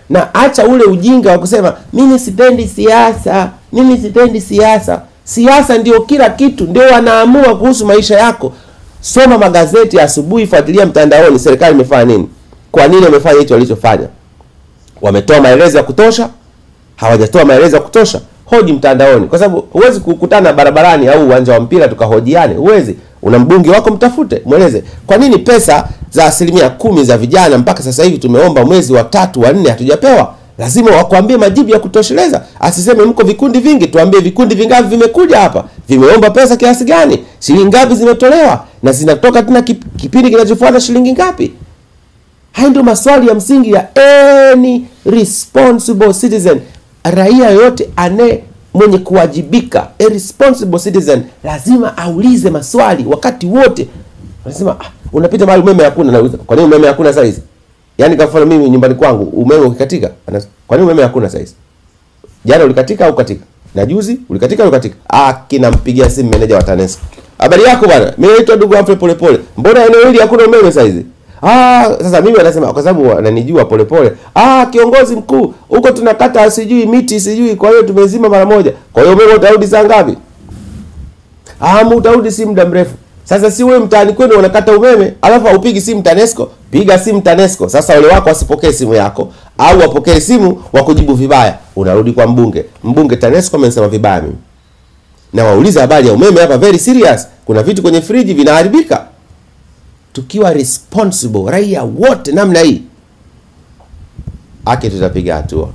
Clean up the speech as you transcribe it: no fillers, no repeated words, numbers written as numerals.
Na acha ule ujinga wa kusema mimi sipendi siasa, mimi sipendi siasa. Siasa ndio kila kitu, ndio wanaamua kuhusu maisha yako. Soma magazeti asubuhi, fuatilia mtandaoni serikali imefanya nini. Kwa nini wamefanya hicho walichofanya? Wametoa maelezo ya kutosha? Hawajatoa maelezo ya kutosha? Hoji mtandaoni, kwa sababu huwezi kukutana barabarani au uwanja wa mpira tukahojiane. Huwezi. Una mbunge wako, mtafute, mueleze kwa nini pesa za 10% za vijana mpaka sasa hivi tumeomba mwezi wa 3 wa 4 hatujapewa. Lazima wakuambie majibu ya kutosheleza. Asiseme mko vikundi vingi, tuambie vikundi vingapi vimekuja hapa, vimeomba pesa kiasi gani, shilingi ngapi zimetolewa, na zinatoka tena kipindi kinachofuata shilingi ngapi. Hayo ndio maswali ya msingi ya any responsible citizen. Raia yote mwenye kuwajibika, a responsible citizen, lazima aulize maswali wakati wote. Unasema unapita mahali umeme hakuna, nauliza kwa nini umeme hakuna sasa hizi? Yaani kwa mfano mimi nyumbani kwangu umeme ukikatika, kwa nini umeme hakuna sasa hizi? Jana ulikatika au katika? Na juzi ulikatika au katika? Kinampigia simu meneja wa TANESCO. Habari yako bwana? Mimi naitwa ndugu Humphrey Polepole. Mbona eneo hili hakuna umeme sasa hizi? Sasa mimi anasema kwa sababu ananijua Polepole. Kiongozi mkuu, huko tunakata sijui miti sijui, kwa hiyo tumezima mara moja. Kwa hiyo umeme utarudi saa ngapi? Utarudi si muda mrefu. Sasa si wewe mtaani kwenu unakata umeme, alafu upigi simu TANESCO? Piga simu TANESCO. Sasa wale wako wasipokee simu yako au wapokee simu wakujibu vibaya, unarudi kwa mbunge. Mbunge, TANESCO amesema vibaya mimi. Na waulize habari ya umeme hapa, very serious. Kuna vitu kwenye friji vinaharibika. Tukiwa responsible raia wote namna hii, tutapiga hatua.